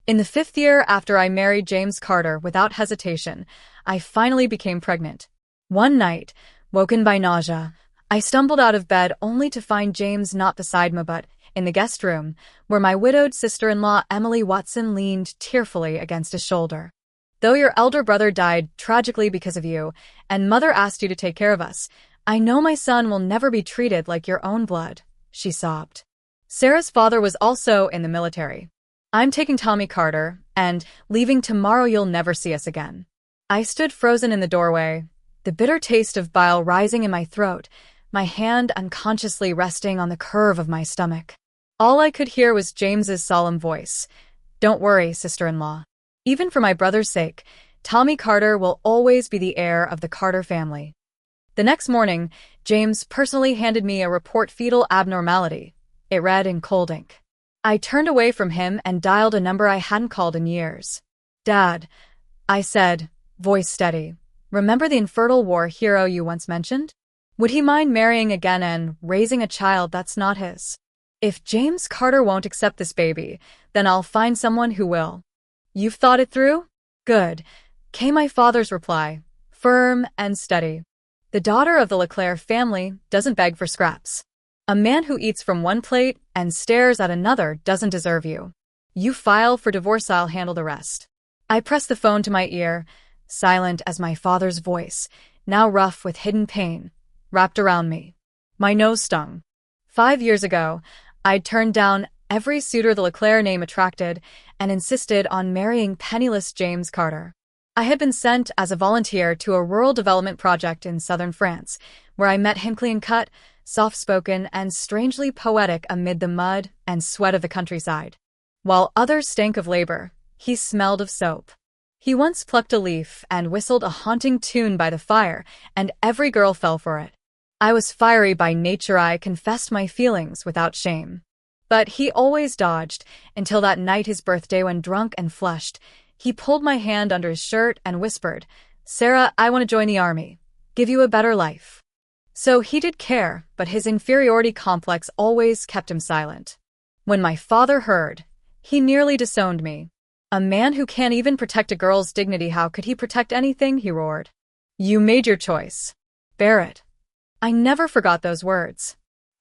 In the 5th year after I married James Carter without hesitation, I finally became pregnant. One night, woken by nausea, I stumbled out of bed only to find James not beside me but in the guest room, where my widowed sister-in-law Emily Watson leaned tearfully against his shoulder. "Though your elder brother died tragically because of you, and Mother asked you to take care of us, I know my son will never be treated like your own blood," she sobbed. Sarah's father was also in the military. "I'm taking Tommy Carter, and leaving tomorrow. You'll never see us again." I stood frozen in the doorway, the bitter taste of bile rising in my throat, my hand unconsciously resting on the curve of my stomach. All I could hear was James's solemn voice. "Don't worry, sister-in-law. Even for my brother's sake, Tommy Carter will always be the heir of the Carter family." The next morning, James personally handed me a report fetal abnormality. It read in cold ink. I turned away from him and dialed a number I hadn't called in years. "Dad," I said, voice steady, "remember the infertile war hero you once mentioned? Would he mind marrying again and raising a child that's not his? If James Carter won't accept this baby, then I'll find someone who will." "You've thought it through? Good," came my father's reply, firm and steady. "The daughter of the Leclerc family doesn't beg for scraps. A man who eats from one plate and stares at another doesn't deserve you. You file for divorce, I'll handle the rest." I pressed the phone to my ear, silent as my father's voice, now rough with hidden pain, wrapped around me. My nose stung. 5 years ago, I'd turned down every suitor the Leclerc name attracted and insisted on marrying penniless James Carter. I had been sent as a volunteer to a rural development project in southern France, where I met him clean-cut, soft-spoken, and strangely poetic amid the mud and sweat of the countryside. While others stank of labor, he smelled of soap. He once plucked a leaf and whistled a haunting tune by the fire, and every girl fell for it. I was fiery by nature. I confessed my feelings without shame. But he always dodged, until that night, his birthday, when drunk and flushed, he pulled my hand under his shirt and whispered, "Sarah, I want to join the army. Give you a better life." So he did care, but his inferiority complex always kept him silent. When my father heard, he nearly disowned me. "A man who can't even protect a girl's dignity, how could he protect anything?" he roared. "You made your choice. Bear it." I never forgot those words.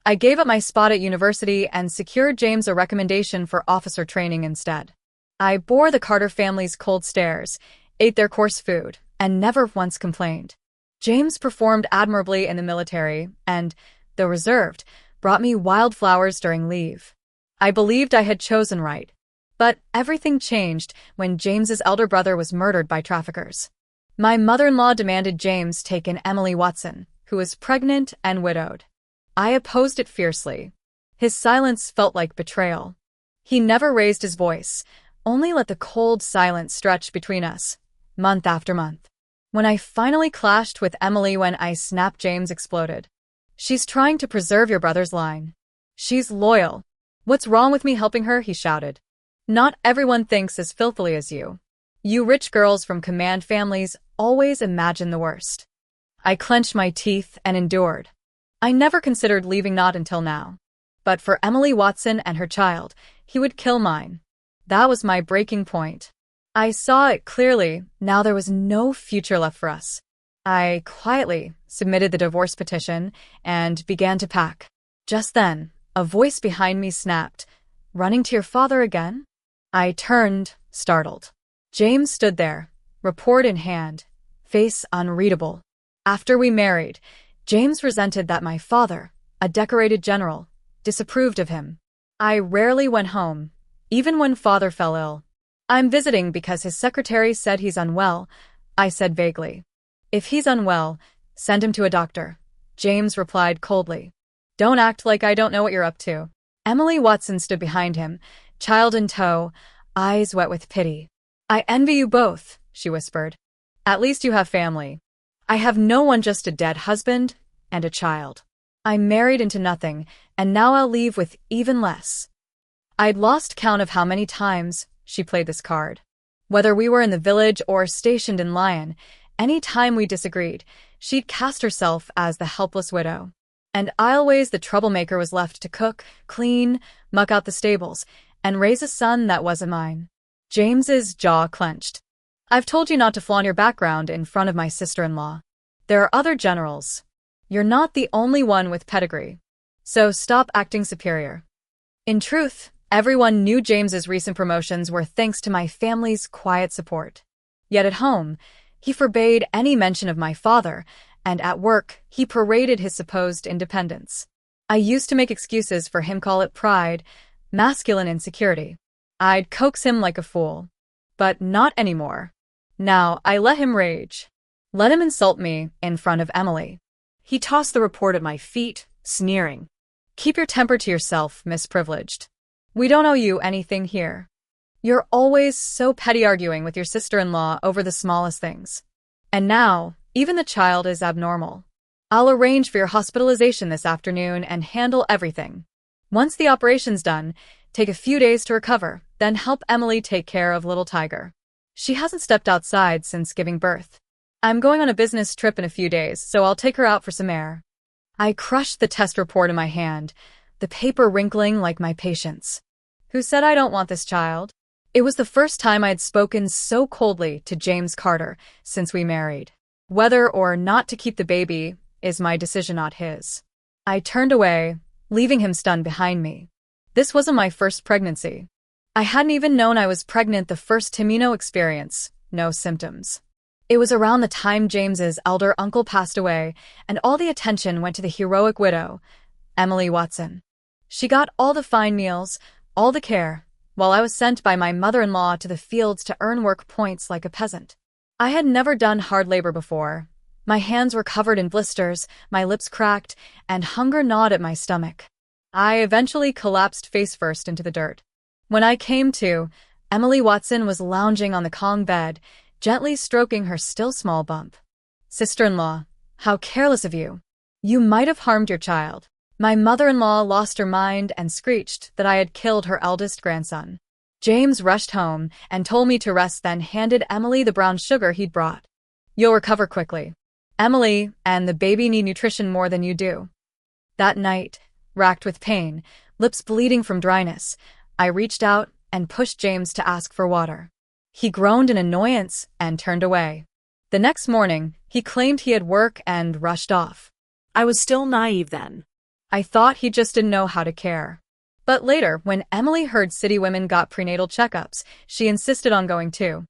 I gave up my spot at university and secured James a recommendation for officer training instead. I bore the Carter family's cold stares, ate their coarse food, and never once complained. James performed admirably in the military and, though reserved, brought me wildflowers during leave. I believed I had chosen right. But everything changed when James's elder brother was murdered by traffickers. My mother-in-law demanded James take in Emily Watson, who was pregnant and widowed. I opposed it fiercely. His silence felt like betrayal. He never raised his voice, only let the cold silence stretch between us, month after month. When I finally clashed with Emily, when I snapped, James exploded. "She's trying to preserve your brother's line. She's loyal. What's wrong with me helping her?" he shouted. "Not everyone thinks as filthily as you. You rich girls from command families always imagine the worst." I clenched my teeth and endured. I never considered leaving, not until now. But for Emily Watson and her child, he would kill mine. That was my breaking point. I saw it clearly. Now there was no future left for us. I quietly submitted the divorce petition and began to pack. Just then, a voice behind me snapped, "Running to your father again?" I turned, startled. James stood there, report in hand, face unreadable. After we married, James resented that my father, a decorated general, disapproved of him. I rarely went home, even when father fell ill. "I'm visiting because his secretary said he's unwell," I said vaguely. "If he's unwell, send him to a doctor," James replied coldly. "Don't act like I don't know what you're up to." Emily Watson stood behind him, child in tow, eyes wet with pity. "I envy you both," she whispered. "At least you have family. I have no one, just a dead husband and a child. I'm married into nothing, and now I'll leave with even less." I'd lost count of how many times she played this card. Whether we were in the village or stationed in Lyon, any time we disagreed, she'd cast herself as the helpless widow. And I always the troublemaker, was left to cook, clean, muck out the stables, and raise a son that wasn't mine. James's jaw clenched. I've told you not to flaunt your background in front of my sister-in-law. There are other generals. You're not the only one with pedigree. So stop acting superior. In truth, everyone knew James's recent promotions were thanks to my family's quiet support. Yet at home, he forbade any mention of my father, and at work, he paraded his supposed independence. I used to make excuses for him, call it pride, masculine insecurity. I'd coax him like a fool. But not anymore. Now I let him rage. Let him insult me in front of Emily. He tossed the report at my feet, sneering. Keep your temper to yourself, Miss Privileged. We don't owe you anything here. You're always so petty, arguing with your sister-in-law over the smallest things. And now, even the child is abnormal. I'll arrange for your hospitalization this afternoon and handle everything. Once the operation's done, take a few days to recover, then help Emily take care of little Tiger. She hasn't stepped outside since giving birth. I'm going on a business trip in a few days, so I'll take her out for some air. I crushed the test report in my hand, the paper wrinkling like my patience. Who said I don't want this child? It was the first time I'd spoken so coldly to James Carter since we married. Whether or not to keep the baby is my decision, not his. I turned away, leaving him stunned behind me. This wasn't my first pregnancy. I hadn't even known I was pregnant the first time. No experience, no symptoms. It was around the time James's elder uncle passed away, and all the attention went to the heroic widow, Emily Watson. She got all the fine meals, all the care, while I was sent by my mother-in-law to the fields to earn work points like a peasant. I had never done hard labor before. My hands were covered in blisters, my lips cracked, and hunger gnawed at my stomach. I eventually collapsed face first into the dirt. When I came to, Emily Watson was lounging on the Kong bed, gently stroking her still small bump. Sister-in-law, how careless of you. You might have harmed your child. My mother-in-law lost her mind and screeched that I had killed her eldest grandson. James rushed home and told me to rest, then handed Emily the brown sugar he'd brought. You'll recover quickly. Emily and the baby need nutrition more than you do. That night, racked with pain, lips bleeding from dryness, I reached out and pushed James to ask for water. He groaned in annoyance and turned away. The next morning, he claimed he had work and rushed off. I was still naive then. I thought he just didn't know how to care. But later, when Emily heard city women got prenatal checkups, she insisted on going too.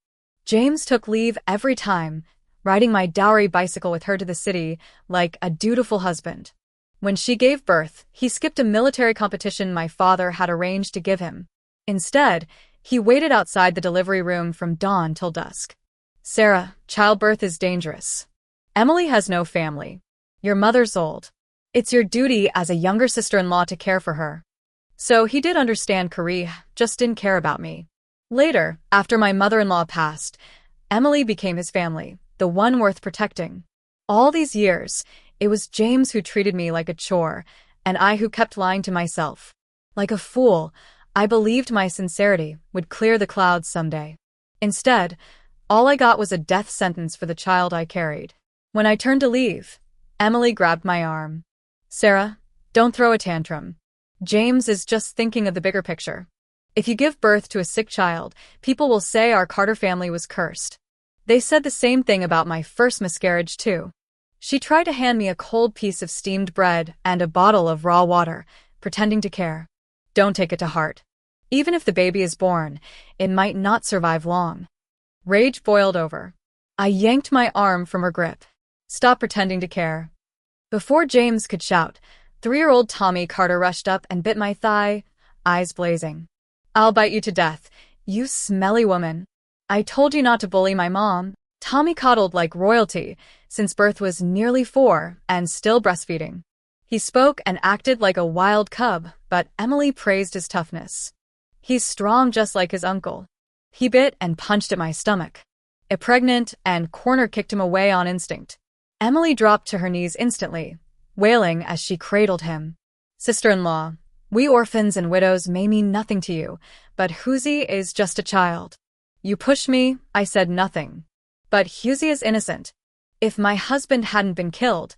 James took leave every time, riding my dowry bicycle with her to the city like a dutiful husband. When she gave birth, he skipped a military competition my father had arranged to give him. Instead, he waited outside the delivery room from dawn till dusk. Sarah, childbirth is dangerous. Emily has no family. Your mother's old. It's your duty as a younger sister-in-law to care for her. So he did understand Carrie, just didn't care about me. Later, after my mother-in-law passed, Emily became his family, the one worth protecting. All these years, it was James who treated me like a chore, and I who kept lying to myself. Like a fool, I believed my sincerity would clear the clouds someday. Instead, all I got was a death sentence for the child I carried. When I turned to leave, Emily grabbed my arm. Sarah, don't throw a tantrum. James is just thinking of the bigger picture. If you give birth to a sick child, people will say our Carter family was cursed. They said the same thing about my first miscarriage too. She tried to hand me a cold piece of steamed bread and a bottle of raw water, pretending to care. Don't take it to heart. Even if the baby is born, it might not survive long. Rage boiled over. I yanked my arm from her grip. Stop pretending to care. Before James could shout, 3-year-old Tommy Carter rushed up and bit my thigh, eyes blazing. I'll bite you to death, you smelly woman. I told you not to bully my mom. Tommy coddled like royalty, since birth was nearly 4 and still breastfeeding. He spoke and acted like a wild cub, but Emily praised his toughness. He's strong just like his uncle. He bit and punched at my stomach. Pregnant and corner-kicked him away on instinct. Emily dropped to her knees instantly, wailing as she cradled him. Sister-in-law, we orphans and widows may mean nothing to you, but Hughie is just a child. You pushed me, I said nothing. But Hughie is innocent. If my husband hadn't been killed,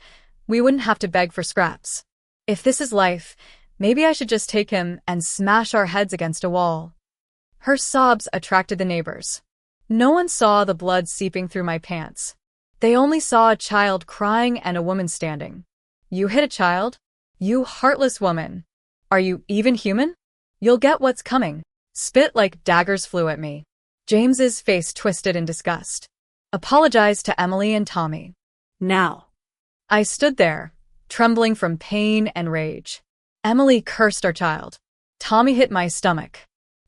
we wouldn't have to beg for scraps. If this is life, maybe I should just take him and smash our heads against a wall. Her sobs attracted the neighbors. No one saw the blood seeping through my pants. They only saw a child crying and a woman standing. You hit a child? You heartless woman. Are you even human? You'll get what's coming. Spit like daggers flew at me. James's face twisted in disgust. Apologized to Emily and Tommy. Now. I stood there, trembling from pain and rage. Emily cursed our child. Tommy hit my stomach.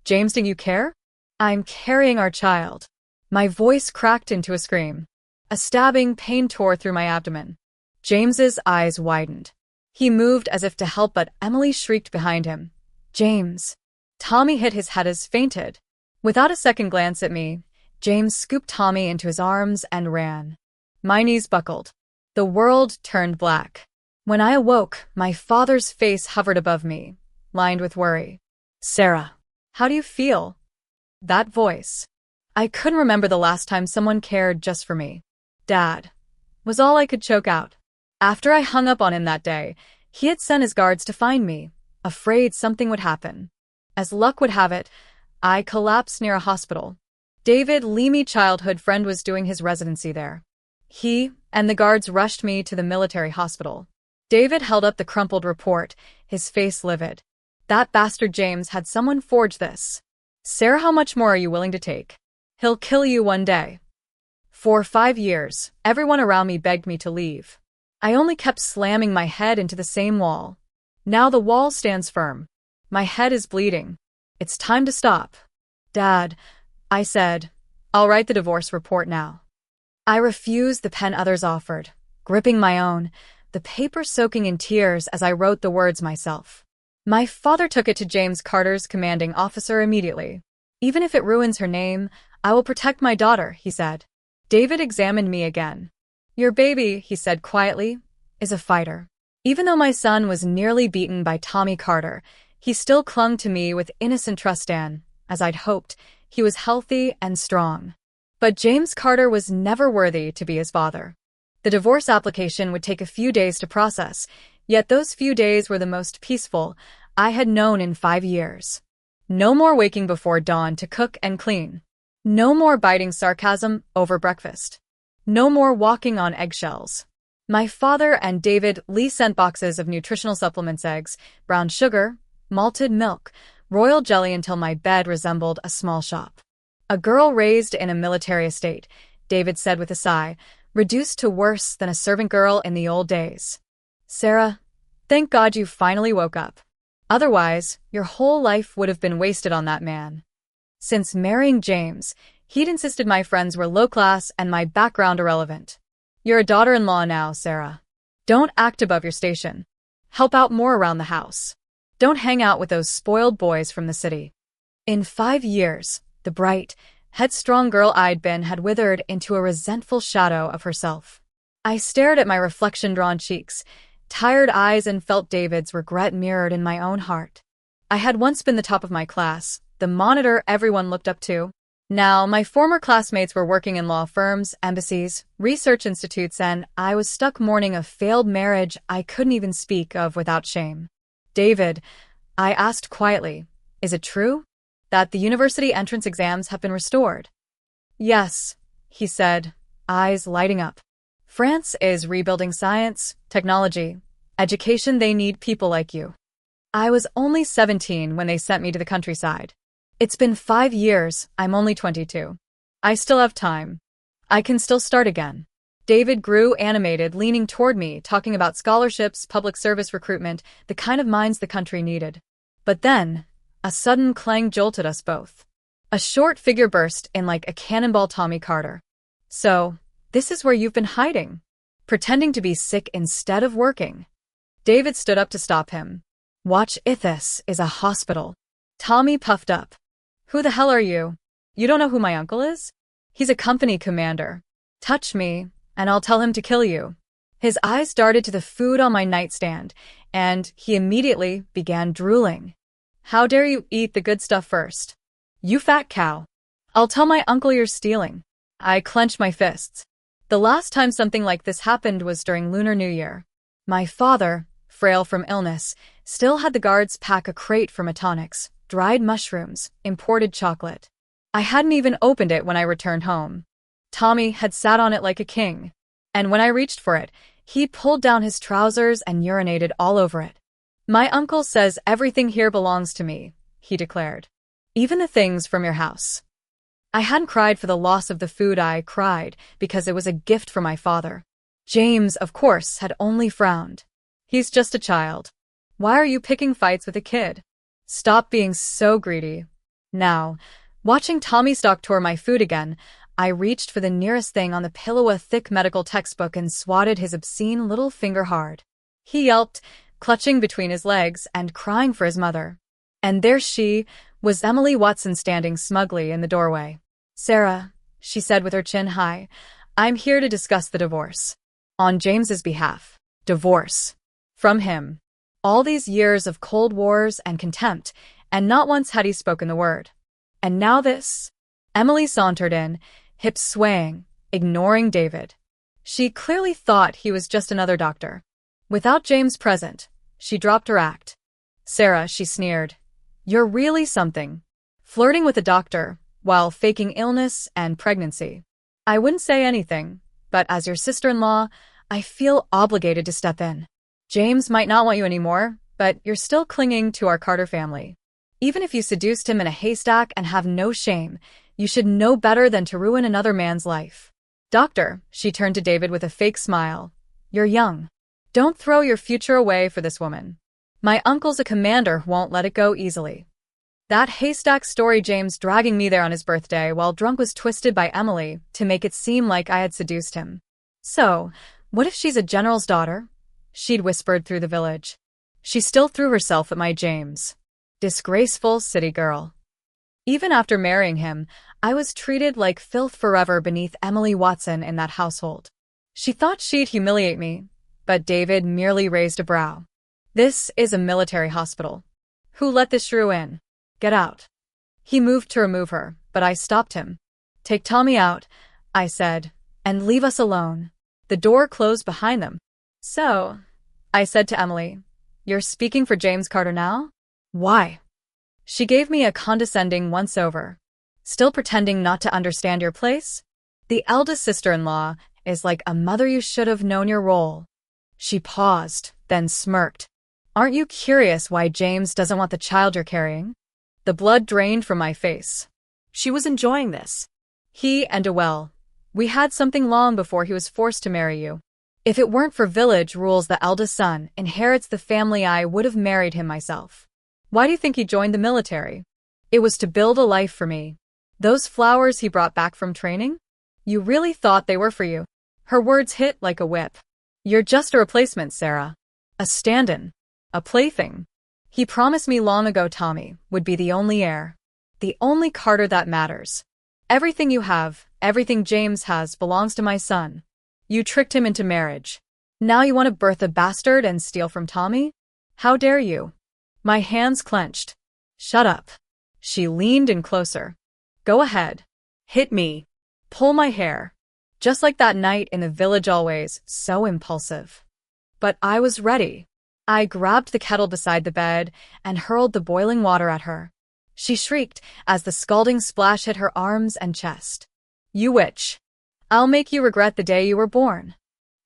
James, do you care? I'm carrying our child. My voice cracked into a scream. A stabbing pain tore through my abdomen. James's eyes widened. He moved as if to help, but Emily shrieked behind him. James. Tommy hit his head as fainted. Without a second glance at me, James scooped Tommy into his arms and ran. My knees buckled. The world turned black. When I awoke, my father's face hovered above me, lined with worry. Sarah, how do you feel? That voice. I couldn't remember the last time someone cared just for me. Dad, was all I could choke out. After I hung up on him that day, he had sent his guards to find me, afraid something would happen. As luck would have it, I collapsed near a hospital. David, Leamy childhood friend, was doing his residency there. He and the guards rushed me to the military hospital. David held up the crumpled report, his face livid. That bastard James had someone forge this. Sarah, how much more are you willing to take? He'll kill you one day. For 5 years, everyone around me begged me to leave. I only kept slamming my head into the same wall. Now the wall stands firm. My head is bleeding. It's time to stop. Dad, I said, I'll write the divorce report now. I refused the pen others offered, gripping my own, the paper soaking in tears as I wrote the words myself. My father took it to James Carter's commanding officer immediately. Even if it ruins her name, I will protect my daughter, he said. David examined me again. Your baby, he said quietly, is a fighter. Even though my son was nearly beaten by Tommy Carter, he still clung to me with innocent trust, and, as I'd hoped, he was healthy and strong. But James Carter was never worthy to be his father. The divorce application would take a few days to process, yet those few days were the most peaceful I had known in 5 years. No more waking before dawn to cook and clean. No more biting sarcasm over breakfast. No more walking on eggshells. My father and David Lee sent boxes of nutritional supplements, eggs, brown sugar, malted milk, royal jelly until my bed resembled a small shop. A girl raised in a military estate, David said with a sigh, reduced to worse than a servant girl in the old days. Sarah, thank God you finally woke up. Otherwise, your whole life would have been wasted on that man. Since marrying James, he'd insisted my friends were low class and my background irrelevant. You're a daughter-in-law now, Sarah. Don't act above your station. Help out more around the house. Don't hang out with those spoiled boys from the city. In 5 years, the bright, headstrong girl I'd been had withered into a resentful shadow of herself. I stared at my reflection-drawn cheeks, tired eyes, and felt David's regret mirrored in my own heart. I had once been the top of my class, the monitor everyone looked up to. Now, my former classmates were working in law firms, embassies, research institutes, and I was stuck mourning a failed marriage I couldn't even speak of without shame. David, I asked quietly, is it true that the university entrance exams have been restored? Yes, he said, eyes lighting up. France is rebuilding science, technology, education. They need people like you. I was only 17 when they sent me to the countryside. It's been 5 years, I'm only 22. I still have time. I can still start again. David grew animated, leaning toward me, talking about scholarships, public service recruitment, the kind of minds the country needed. But then, a sudden clang jolted us both. A short figure burst in like a cannonball. Tommy Carter. So, this is where you've been hiding, pretending to be sick instead of working. David stood up to stop him. Watch, this is a hospital. Tommy puffed up. Who the hell are you? You don't know who my uncle is? He's a company commander. Touch me, and I'll tell him to kill you. His eyes darted to the food on my nightstand, and he immediately began drooling. How dare you eat the good stuff first? You fat cow. I'll tell my uncle you're stealing. I clenched my fists. The last time something like this happened was during Lunar New Year. My father, frail from illness, still had the guards pack a crate for me tonics, dried mushrooms, imported chocolate. I hadn't even opened it when I returned home. Tommy had sat on it like a king, and when I reached for it, he pulled down his trousers and urinated all over it. "My uncle says everything here belongs to me," he declared. "Even the things from your house." I hadn't cried for the loss of the food, I cried because it was a gift from my father. James, of course, had only frowned. "He's just a child. Why are you picking fights with a kid? Stop being so greedy." Now, watching Tommy doctor my food again, I reached for the nearest thing on the pillow, a thick medical textbook, and swatted his obscene little finger hard. He yelped, clutching between his legs and crying for his mother. And there she was, Emily Watson, standing smugly in the doorway. "Sarah," she said with her chin high, "I'm here to discuss the divorce. On James's behalf. Divorce. From him. All these years of cold wars and contempt, and not once had he spoken the word. And now this." Emily sauntered in, hips swaying, ignoring David. She clearly thought he was just another doctor. Without James present, she dropped her act. "Sarah," she sneered, "you're really something. Flirting with a doctor, while faking illness and pregnancy. I wouldn't say anything, but as your sister-in-law, I feel obligated to step in. James might not want you anymore, but you're still clinging to our Carter family. Even if you seduced him in a haystack and have no shame, you should know better than to ruin another man's life. Doctor," she turned to David with a fake smile, "you're young. Don't throw your future away for this woman. My uncle's a commander who won't let it go easily." That haystack story, James dragging me there on his birthday while drunk, was twisted by Emily to make it seem like I had seduced him. "So, what if she's a general's daughter?" she'd whispered through the village. She still threw herself at my James. Disgraceful city girl. Even after marrying him, I was treated like filth forever beneath Emily Watson in that household. She thought she'd humiliate me, but David merely raised a brow. "This is a military hospital. Who let this shrew in? Get out." He moved to remove her, but I stopped him. "Take Tommy out," I said, "and leave us alone." The door closed behind them. "So," I said to Emily, "you're speaking for James Carter now? Why?" She gave me a condescending once-over. "Still pretending not to understand your place? The eldest sister-in-law is like a mother. You should have known your role." She paused, then smirked. "Aren't you curious why James doesn't want the child you're carrying?" The blood drained from my face. She was enjoying this. "He and Dewell. We had something long before he was forced to marry you. If it weren't for village rules, the eldest son inherits the family. I would have married him myself. Why do you think he joined the military? It was to build a life for me. Those flowers he brought back from training? You really thought they were for you?" Her words hit like a whip. "You're just a replacement, Sarah. A stand-in. A plaything. He promised me long ago Tommy would be the only heir. The only Carter that matters. Everything you have, everything James has, belongs to my son. You tricked him into marriage. Now you want to birth a bastard and steal from Tommy? How dare you?" My hands clenched. "Shut up." She leaned in closer. "Go ahead. Hit me. Pull my hair. Just like that night in the village, always so impulsive." But I was ready. I grabbed the kettle beside the bed and hurled the boiling water at her. She shrieked as the scalding splash hit her arms and chest. "You witch. I'll make you regret the day you were born."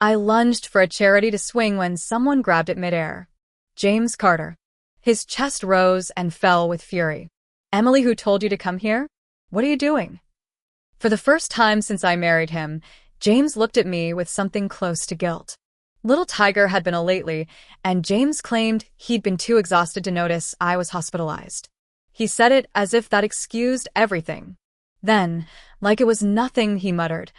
I lunged for a charity to swing when someone grabbed it midair. James Carter. His chest rose and fell with fury. "Emily, who told you to come here? What are you doing?" For the first time since I married him, James looked at me with something close to guilt. Little Tiger had been ill lately, and James claimed he'd been too exhausted to notice I was hospitalized. He said it as if that excused everything. Then, like it was nothing, he muttered,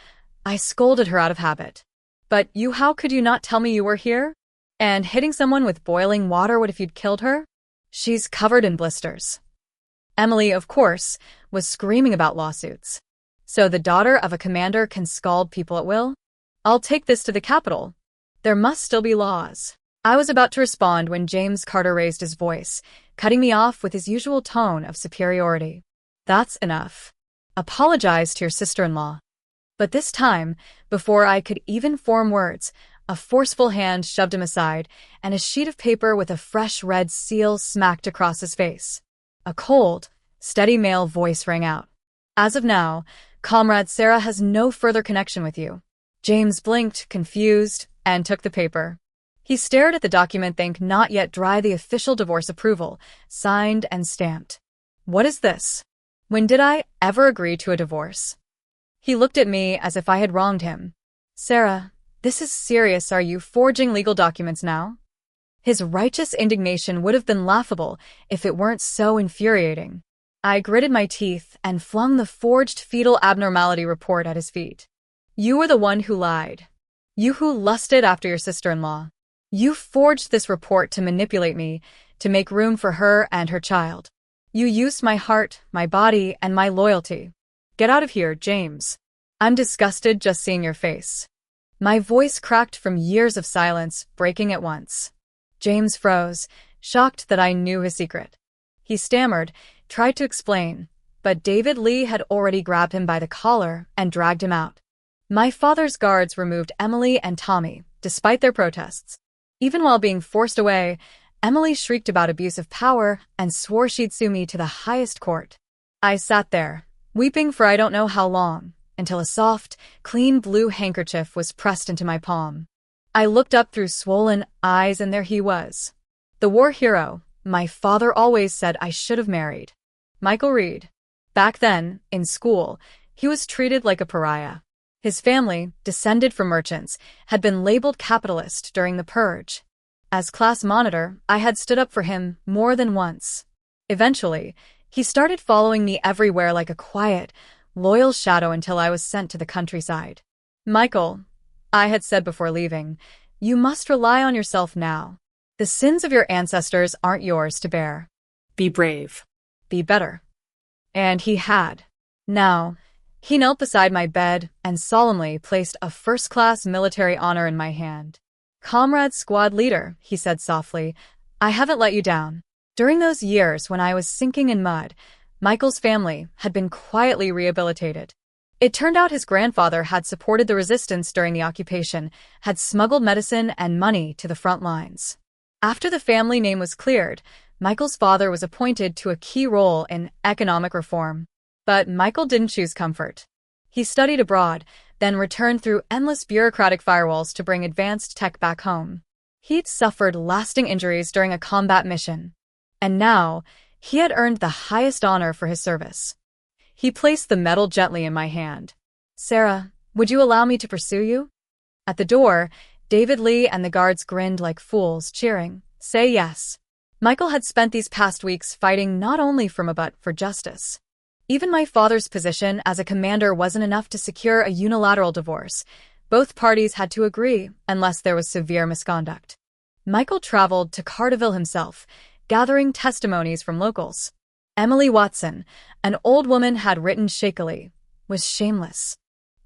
"I scolded her out of habit. But you, how could you not tell me you were here? And hitting someone with boiling water, what if you'd killed her? She's covered in blisters." Emily, of course, was screaming about lawsuits. "So the daughter of a commander can scald people at will? I'll take this to the Capitol. There must still be laws." I was about to respond when James Carter raised his voice, cutting me off with his usual tone of superiority. "That's enough. Apologize to your sister-in-law." But this time, before I could even form words, a forceful hand shoved him aside, and a sheet of paper with a fresh red seal smacked across his face. A cold, steady male voice rang out. As of now, Comrade Sarah has no further connection with you. James blinked, confused, and took the paper. He stared at the document, the ink not yet dry, the official divorce approval, signed and stamped. What is this? When did I ever agree to a divorce? He looked at me as if I had wronged him. Sarah, this is serious. Are you forging legal documents now? His righteous indignation would have been laughable if it weren't so infuriating. I gritted my teeth and flung the forged fetal abnormality report at his feet. You were the one who lied. You who lusted after your sister-in-law. You forged this report to manipulate me, to make room for her and her child. You used my heart, my body, and my loyalty. Get out of here, James. I'm disgusted just seeing your face. My voice cracked from years of silence, breaking at once. James froze, shocked that I knew his secret. He stammered, tried to explain, but David Lee had already grabbed him by the collar and dragged him out. My father's guards removed Emily and Tommy, despite their protests. Even while being forced away, Emily shrieked about abuse of power and swore she'd sue me to the highest court. I sat there, weeping for I don't know how long, until a soft, clean blue handkerchief was pressed into my palm. I looked up through swollen eyes and there he was. The war hero my father always said I should have married. Michael Reed. Back then, in school, he was treated like a pariah. His family, descended from merchants, had been labeled capitalist during the purge. As class monitor, I had stood up for him more than once. Eventually, he started following me everywhere like a quiet, loyal shadow until I was sent to the countryside. Michael, I had said before leaving, you must rely on yourself now. The sins of your ancestors aren't yours to bear. Be brave. Be better. And he had. Now, he knelt beside my bed and solemnly placed a first-class military honor in my hand. Comrade Squad Leader, he said softly, I haven't let you down. During those years when I was sinking in mud, Michael's family had been quietly rehabilitated. It turned out his grandfather had supported the resistance during the occupation, had smuggled medicine and money to the front lines. After the family name was cleared, Michael's father was appointed to a key role in economic reform. But Michael didn't choose comfort. He studied abroad, then returned through endless bureaucratic firewalls to bring advanced tech back home. He'd suffered lasting injuries during a combat mission. And now, he had earned the highest honor for his service. He placed the medal gently in my hand. Sarah, would you allow me to pursue you? At the door, David Lee and the guards grinned like fools, cheering, Say yes. Michael had spent these past weeks fighting not only for me but for justice. Even my father's position as a commander wasn't enough to secure a unilateral divorce. Both parties had to agree, unless there was severe misconduct. Michael traveled to Carterville himself, gathering testimonies from locals. Emily Watson, an old woman had written shakily, was shameless.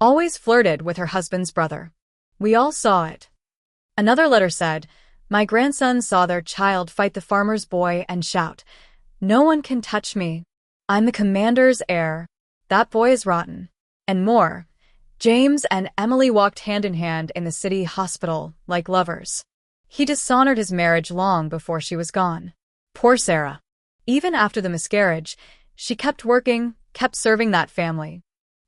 Always flirted with her husband's brother. We all saw it. Another letter said, My grandson saw their child fight the farmer's boy and shout, No one can touch me. I'm the commander's heir. That boy is rotten. And more. James and Emily walked hand in hand in the city hospital, like lovers. He dishonored his marriage long before she was gone. Poor Sarah. Even after the miscarriage, she kept working, kept serving that family.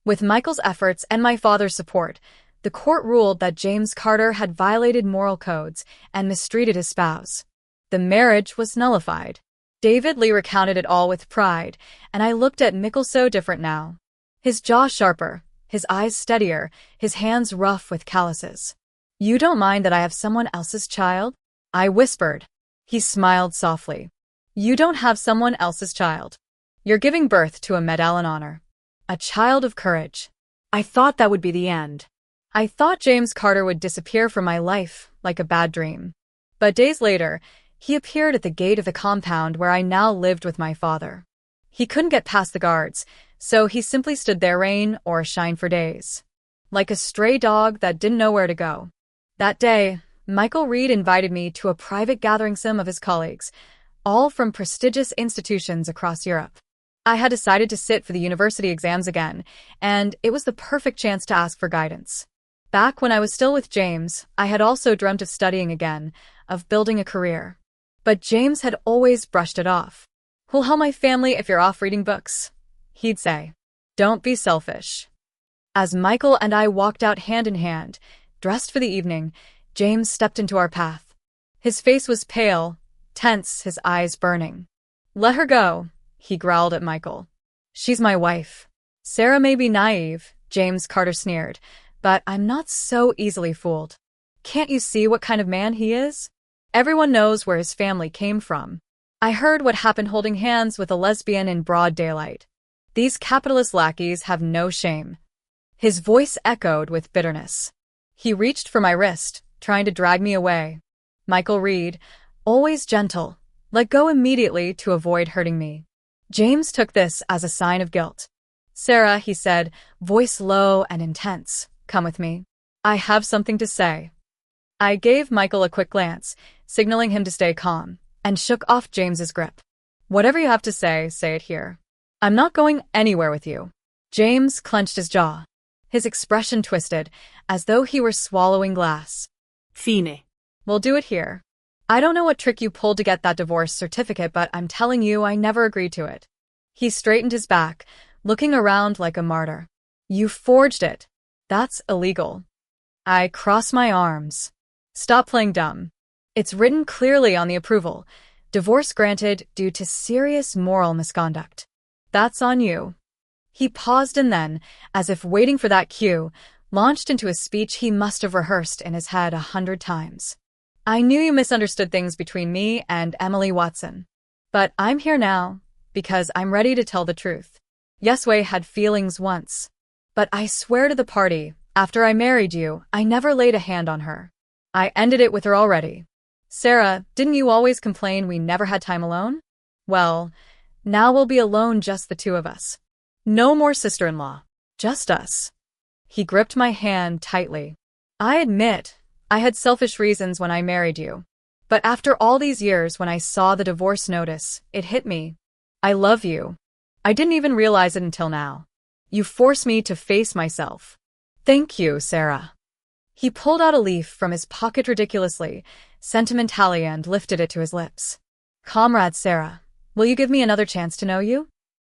With Michael's efforts and my father's support, the court ruled that James Carter had violated moral codes and mistreated his spouse. The marriage was nullified. David Lee recounted it all with pride, and I looked at Michael so different now. His jaw sharper, his eyes steadier, his hands rough with calluses. You don't mind that I have someone else's child? I whispered. He smiled softly. You don't have someone else's child. You're giving birth to a medal in honor. A child of courage. I thought that would be the end. I thought James Carter would disappear from my life like a bad dream. But days later, he appeared at the gate of the compound where I now lived with my father. He couldn't get past the guards, so he simply stood there rain or shine for days. Like a stray dog that didn't know where to go. That day, Michael Reed invited me to a private gathering some of his colleagues, all from prestigious institutions across Europe. I had decided to sit for the university exams again, and it was the perfect chance to ask for guidance. Back when I was still with James, I had also dreamt of studying again, of building a career. But James had always brushed it off. Who'll help my family if you're off reading books? He'd say. Don't be selfish. As Michael and I walked out hand in hand, dressed for the evening, James stepped into our path. His face was pale, tense, his eyes burning. Let her go, he growled at Michael. She's my wife. Sarah may be naive, James Carter sneered, but I'm not so easily fooled. Can't you see what kind of man he is? Everyone knows where his family came from. I heard what happened holding hands with a lesbian in broad daylight. These capitalist lackeys have no shame. His voice echoed with bitterness. He reached for my wrist, trying to drag me away. Michael Reed, always gentle, let go immediately to avoid hurting me. James took this as a sign of guilt. Sarah, he said, voice low and intense, come with me. I have something to say. I gave Michael a quick glance, signaling him to stay calm, and shook off James's grip. Whatever you have to say it here. I'm not going anywhere with you. James clenched his jaw. His expression twisted, as though he were swallowing glass. Fine. We'll do it here. I don't know what trick you pulled to get that divorce certificate, but I'm telling you I never agreed to it. He straightened his back, looking around like a martyr. You forged it. That's illegal. I crossed my arms. Stop playing dumb. It's written clearly on the approval. Divorce granted due to serious moral misconduct. That's on you. He paused and then, as if waiting for that cue, launched into a speech he must have rehearsed in his head 100 times. I knew you misunderstood things between me and Emily Watson. But I'm here now, because I'm ready to tell the truth. Yesway had feelings once. But I swear to the party, after I married you, I never laid a hand on her. I ended it with her already. Sarah, didn't you always complain we never had time alone? Well, now we'll be alone, just the two of us. No more sister-in-law. Just us. He gripped my hand tightly. I admit, I had selfish reasons when I married you. But after all these years, when I saw the divorce notice, it hit me. I love you. I didn't even realize it until now. You forced me to face myself. Thank you, Sarah. He pulled out a leaf from his pocket ridiculously, sentimentally, and lifted it to his lips. Comrade Sarah, will you give me another chance to know you?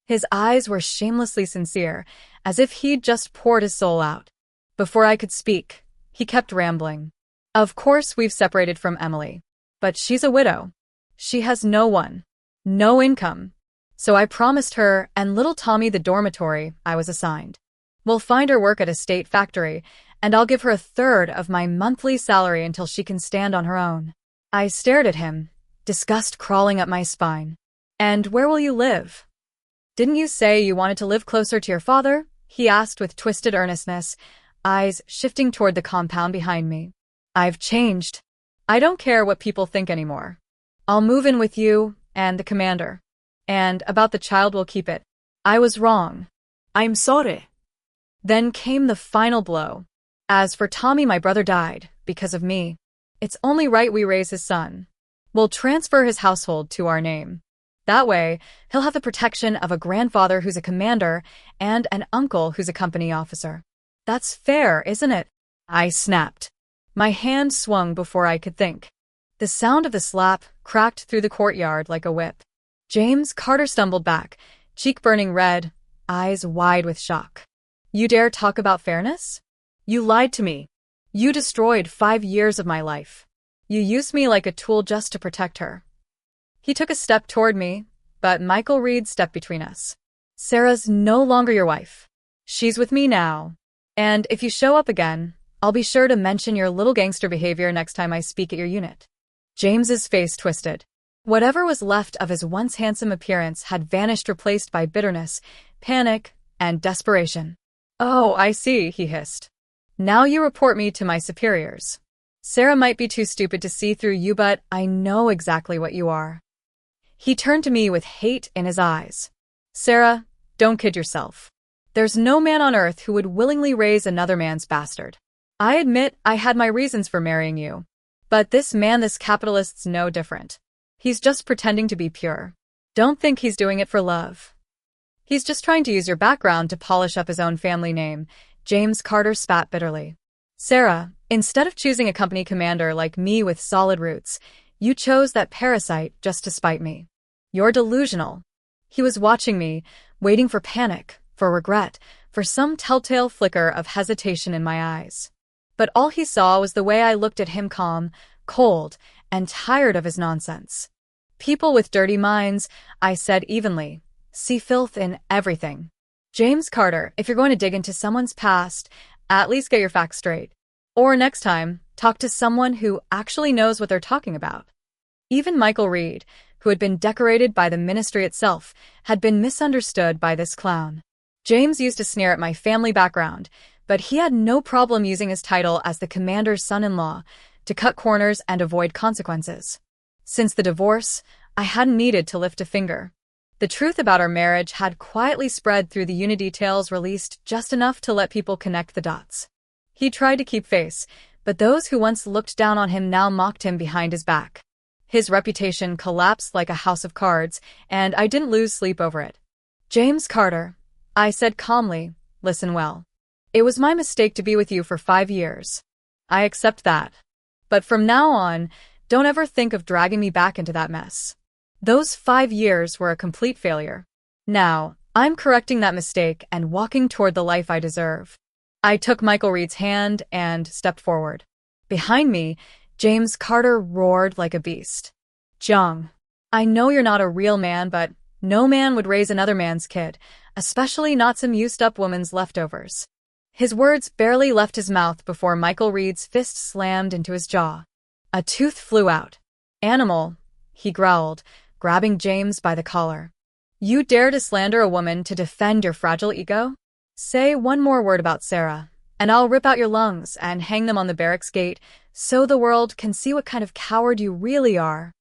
His eyes were shamelessly sincere, as if he'd just poured his soul out. Before I could speak, he kept rambling. Of course we've separated from Emily. But she's a widow. She has no one. No income. So I promised her and little Tommy the dormitory I was assigned. We'll find her work at a state factory, and I'll give her 1/3 of my monthly salary until she can stand on her own. I stared at him, disgust crawling up my spine. And where will you live? Didn't you say you wanted to live closer to your father? He asked with twisted earnestness, eyes shifting toward the compound behind me. I've changed. I don't care what people think anymore. I'll move in with you and the commander. And about the child, we'll keep it. I was wrong. I'm sorry. Then came the final blow. As for Tommy, my brother died because of me. It's only right we raise his son. We'll transfer his household to our name. That way, he'll have the protection of a grandfather who's a commander and an uncle who's a company officer. That's fair, isn't it? I snapped. My hand swung before I could think. The sound of the slap cracked through the courtyard like a whip. James Carter stumbled back, cheek burning red, eyes wide with shock. You dare talk about fairness? You lied to me. You destroyed 5 years of my life. You used me like a tool just to protect her. He took a step toward me, but Michael Reed stepped between us. Sarah's no longer your wife. She's with me now. And if you show up again, I'll be sure to mention your little gangster behavior next time I speak at your unit. James's face twisted. Whatever was left of his once handsome appearance had vanished, replaced by bitterness, panic, and desperation. Oh, I see, he hissed. Now you report me to my superiors. Sarah might be too stupid to see through you, but I know exactly what you are. He turned to me with hate in his eyes. Sarah, don't kid yourself. There's no man on earth who would willingly raise another man's bastard. I admit I had my reasons for marrying you. But this man, this capitalist's no different. He's just pretending to be pure. Don't think he's doing it for love. He's just trying to use your background to polish up his own family name. James Carter spat bitterly. Sarah, instead of choosing a company commander like me with solid roots, you chose that parasite just to spite me. You're delusional. He was watching me, waiting for panic, for regret, for some telltale flicker of hesitation in my eyes. But all he saw was the way I looked at him, calm, cold, and tired of his nonsense. People with dirty minds, I said evenly, see filth in everything. James Carter, if you're going to dig into someone's past, at least get your facts straight. Or next time, talk to someone who actually knows what they're talking about. Even Michael Reed, who had been decorated by the ministry itself, had been misunderstood by this clown. James used to sneer at my family background, but he had no problem using his title as the commander's son-in-law to cut corners and avoid consequences. Since the divorce, I hadn't needed to lift a finger. The truth about our marriage had quietly spread through the details released just enough to let people connect the dots. He tried to keep face, but those who once looked down on him now mocked him behind his back. His reputation collapsed like a house of cards, and I didn't lose sleep over it. James Carter, I said calmly, listen well. It was my mistake to be with you for 5 years. I accept that. But from now on, don't ever think of dragging me back into that mess. Those 5 years were a complete failure. Now, I'm correcting that mistake and walking toward the life I deserve. I took Michael Reed's hand and stepped forward. Behind me, James Carter roared like a beast. Jung, I know you're not a real man, but no man would raise another man's kid, especially not some used-up woman's leftovers. His words barely left his mouth before Michael Reed's fist slammed into his jaw. A tooth flew out. Animal, he growled, grabbing James by the collar. You dare to slander a woman to defend your fragile ego? Say one more word about Sarah, and I'll rip out your lungs and hang them on the barracks gate so the world can see what kind of coward you really are.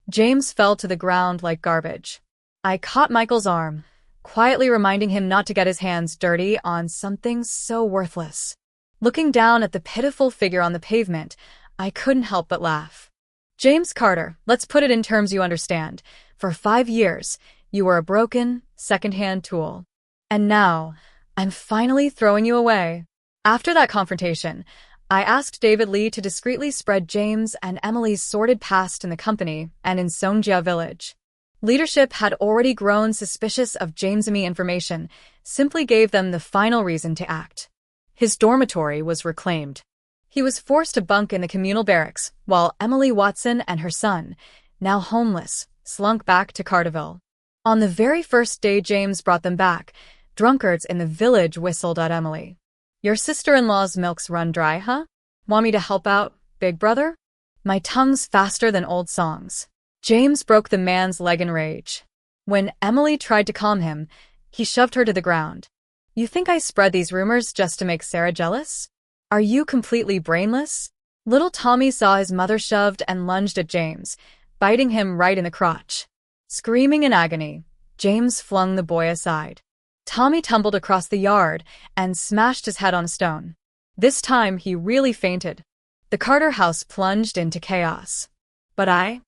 James fell to the ground like garbage. I caught Michael's arm, quietly reminding him not to get his hands dirty on something so worthless. Looking down at the pitiful figure on the pavement, I couldn't help but laugh. James Carter, let's put it in terms you understand. For 5 years, you were a broken, second-hand tool. And now, I'm finally throwing you away. After that confrontation, I asked David Lee to discreetly spread James and Emily's sordid past in the company and in Songjia village. Leadership had already grown suspicious of James' information, simply gave them the final reason to act. His dormitory was reclaimed. He was forced to bunk in the communal barracks, while Emily Watson and her son, now homeless, slunk back to Carterville. On the very first day James brought them back, drunkards in the village whistled at Emily. Your sister-in-law's milk's run dry, huh? Want me to help out, big brother? My tongue's faster than old songs. James broke the man's leg in rage. When Emily tried to calm him, he shoved her to the ground. You think I spread these rumors just to make Sarah jealous? Are you completely brainless? Little Tommy saw his mother shoved and lunged at James, biting him right in the crotch. Screaming in agony, James flung the boy aside. Tommy tumbled across the yard and smashed his head on a stone. This time he really fainted. The Carter house plunged into chaos. But I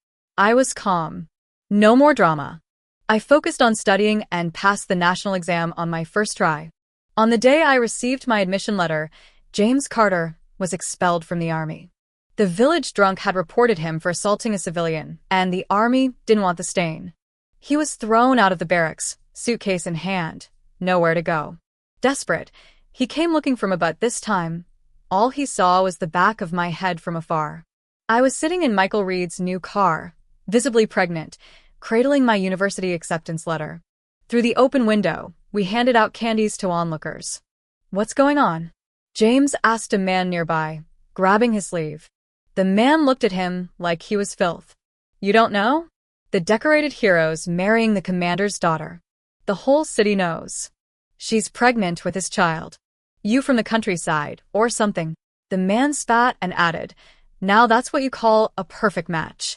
was calm. No more drama. I focused on studying and passed the national exam on my first try. On the day I received my admission letter, James Carter was expelled from the army. The village drunk had reported him for assaulting a civilian, and the army didn't want the stain. He was thrown out of the barracks, suitcase in hand, nowhere to go. Desperate, he came looking for me, but this time, all he saw was the back of my head from afar. I was sitting in Michael Reed's new car, visibly pregnant, cradling my university acceptance letter. Through the open window, we handed out candies to onlookers. What's going on? James asked a man nearby, grabbing his sleeve. The man looked at him like he was filth. You don't know? The decorated hero's marrying the commander's daughter. The whole city knows. She's pregnant with his child. You from the countryside, or something. The man spat and added, now that's what you call a perfect match.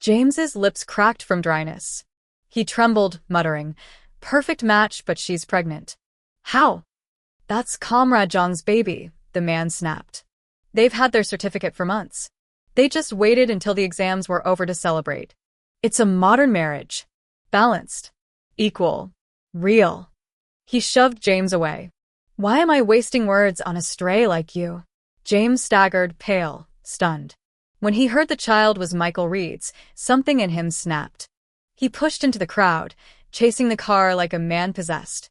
James's lips cracked from dryness. He trembled, muttering, perfect match, but she's pregnant. How? That's Comrade Zhang's baby, the man snapped. They've had their certificate for months. They just waited until the exams were over to celebrate. It's a modern marriage. Balanced. Equal. Real. He shoved James away. Why am I wasting words on a stray like you? James staggered, pale, stunned. When he heard the child was Michael Reed's, something in him snapped. He pushed into the crowd, chasing the car like a man possessed.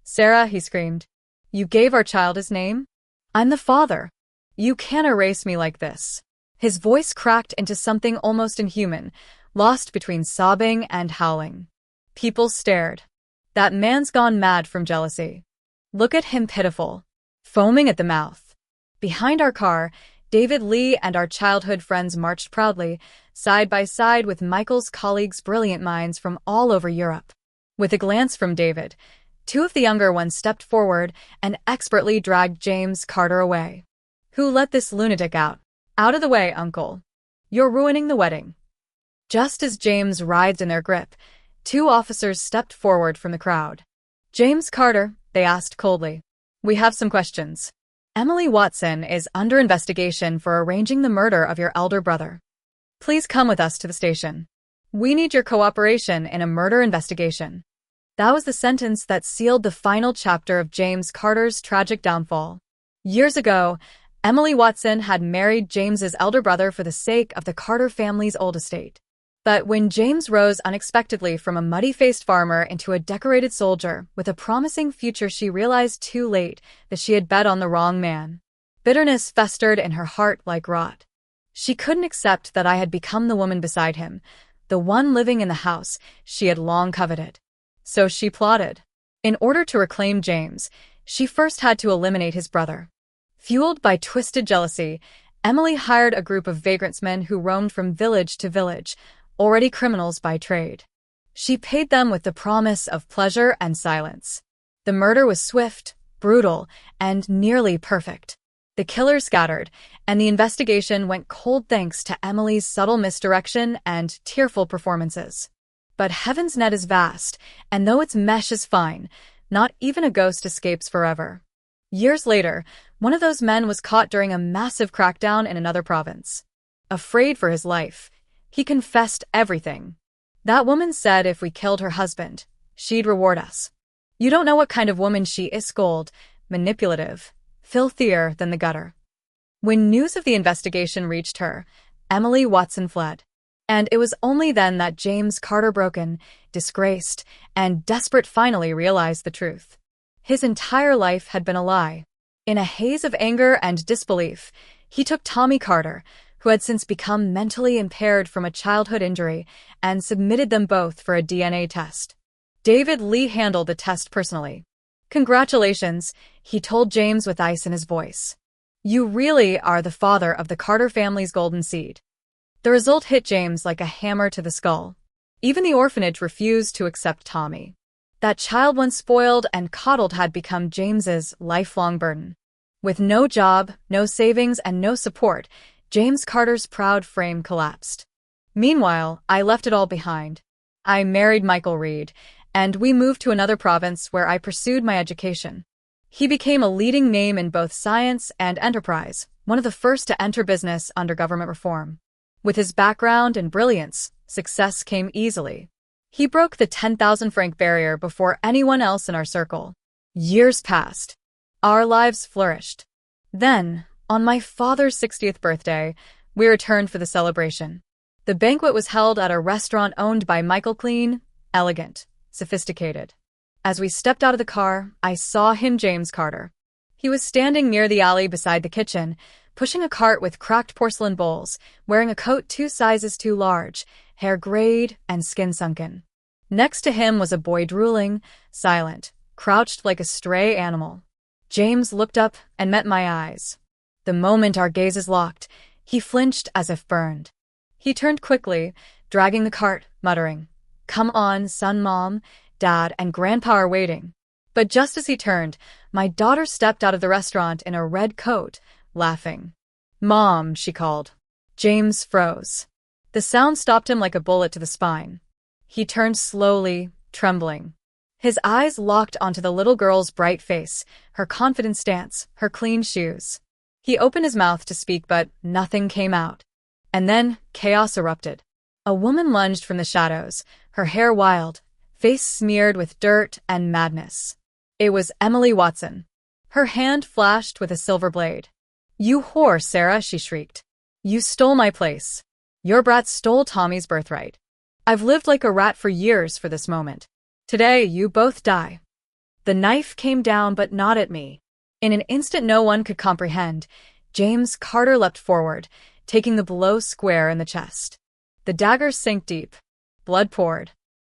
"Sarah," he screamed. "You gave our child his name? I'm the father. You can't erase me like this." His voice cracked into something almost inhuman, lost between sobbing and howling. People stared. That man's gone mad from jealousy. Look at him, pitiful, foaming at the mouth. Behind our car, David Lee and our childhood friends marched proudly, side by side with Michael's colleagues' brilliant minds from all over Europe. With a glance from David, two of the younger ones stepped forward and expertly dragged James Carter away. "Who let this lunatic out? Out of the way, uncle. You're ruining the wedding." Just as James writhed in their grip, two officers stepped forward from the crowd. "James Carter," they asked coldly. "We have some questions. Emily Watson is under investigation for arranging the murder of your elder brother. Please come with us to the station. We need your cooperation in a murder investigation." That was the sentence that sealed the final chapter of James Carter's tragic downfall. Years ago, Emily Watson had married James's elder brother for the sake of the Carter family's old estate. But when James rose unexpectedly from a muddy-faced farmer into a decorated soldier with a promising future, she realized too late that she had bet on the wrong man. Bitterness festered in her heart like rot. She couldn't accept that I had become the woman beside him, the one living in the house she had long coveted. So she plotted. In order to reclaim James, she first had to eliminate his brother. Fueled by twisted jealousy, Emily hired a group of vagrantsmen who roamed from village to village, already criminals by trade. She paid them with the promise of pleasure and silence. The murder was swift, brutal, and nearly perfect. The killer scattered, and the investigation went cold thanks to Emily's subtle misdirection and tearful performances. But heaven's net is vast, and though its mesh is fine, not even a ghost escapes forever. Years later, one of those men was caught during a massive crackdown in another province. Afraid for his life, he confessed everything. "That woman said if we killed her husband, she'd reward us. You don't know what kind of woman she is, cold, manipulative, filthier than the gutter." When news of the investigation reached her, Emily Watson fled. And it was only then that James Carter, broken, disgraced, and desperate, finally realized the truth. His entire life had been a lie. In a haze of anger and disbelief, he took Tommy Carter, who had since become mentally impaired from a childhood injury, and submitted them both for a DNA test. David Lee handled the test personally. "Congratulations," he told James with ice in his voice. "You really are the father of the Carter family's golden seed." The result hit James like a hammer to the skull. Even the orphanage refused to accept Tommy. That child, once spoiled and coddled, had become James's lifelong burden. With no job, no savings, and no support, James Carter's proud frame collapsed. Meanwhile, I left it all behind. I married Michael Reed, and we moved to another province where I pursued my education. He became a leading name in both science and enterprise, one of the first to enter business under government reform. With his background and brilliance, success came easily. He broke the 10,000 franc barrier before anyone else in our circle. Years passed. Our lives flourished. Then, on my father's 60th birthday, we returned for the celebration. The banquet was held at a restaurant owned by Michael, clean, elegant, sophisticated. As we stepped out of the car, I saw him, James Carter. He was standing near the alley beside the kitchen, pushing a cart with cracked porcelain bowls, wearing a coat 2 sizes too large, hair grayed and skin sunken. Next to him was a boy, drooling, silent, crouched like a stray animal. James looked up and met my eyes. The moment our gazes locked, he flinched as if burned. He turned quickly, dragging the cart, muttering, "Come on, son, Mom, Dad, and Grandpa are waiting." But just as he turned, my daughter stepped out of the restaurant in a red coat, laughing. "Mom," she called. James froze. The sound stopped him like a bullet to the spine. He turned slowly, trembling. His eyes locked onto the little girl's bright face, her confident stance, her clean shoes. He opened his mouth to speak, but nothing came out. And then chaos erupted. A woman lunged from the shadows, her hair wild, face smeared with dirt and madness. It was Emily Watson. Her hand flashed with a silver blade. "You whore, Sarah," she shrieked. "You stole my place. Your brat stole Tommy's birthright. I've lived like a rat for years for this moment. Today, you both die. The knife came down, but not at me. In an instant no one could comprehend, James Carter leapt forward, taking the blow square in the chest. The dagger sank deep. Blood poured.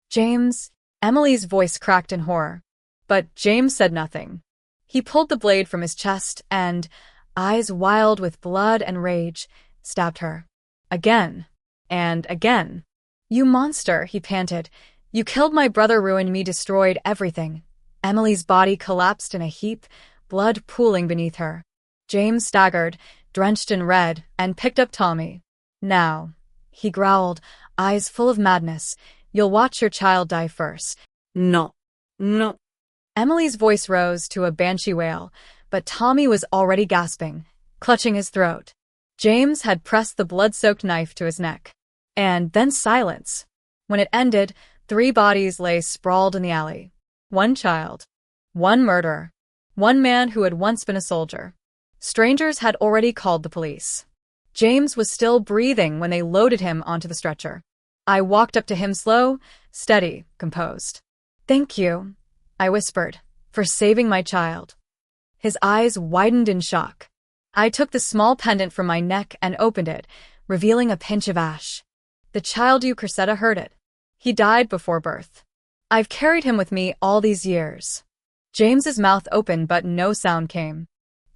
James, Emily's voice cracked in horror. But James said nothing. He pulled the blade from his chest and, eyes wild with blood and rage, stabbed her. Again. And again. You monster, he panted. You killed my brother, ruined me, destroyed everything. Emily's body collapsed in a heap, blood pooling beneath her. James staggered, drenched in red, and picked up Tommy. Now, he growled, eyes full of madness, you'll watch your child die first. No. No. Emily's voice rose to a banshee wail, but Tommy was already gasping, clutching his throat. James had pressed the blood-soaked knife to his neck. And then silence. When it ended, 3 bodies lay sprawled in the alley. 1 child. 1 murderer. 1 man who had once been a soldier. Strangers had already called the police. James was still breathing when they loaded him onto the stretcher. I walked up to him slow, steady, composed. Thank you, I whispered, for saving my child. His eyes widened in shock. I took the small pendant from my neck and opened it, revealing a pinch of ash. The child you, Cressida, heard it. He died before birth. I've carried him with me all these years. James's mouth opened, but no sound came.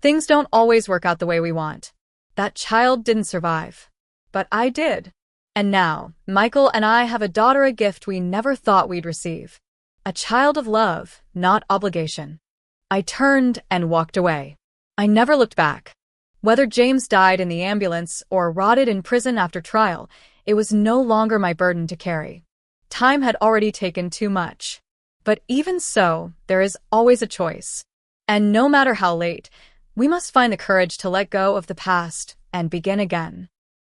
Things don't always work out the way we want. That child didn't survive. But I did. And now, Michael and I have a daughter, a gift we never thought we'd receive. A child of love, not obligation. I turned and walked away. I never looked back. Whether James died in the ambulance or rotted in prison after trial, it was no longer my burden to carry. Time had already taken too much. But even so, there is always a choice. And no matter how late, we must find the courage to let go of the past and begin again.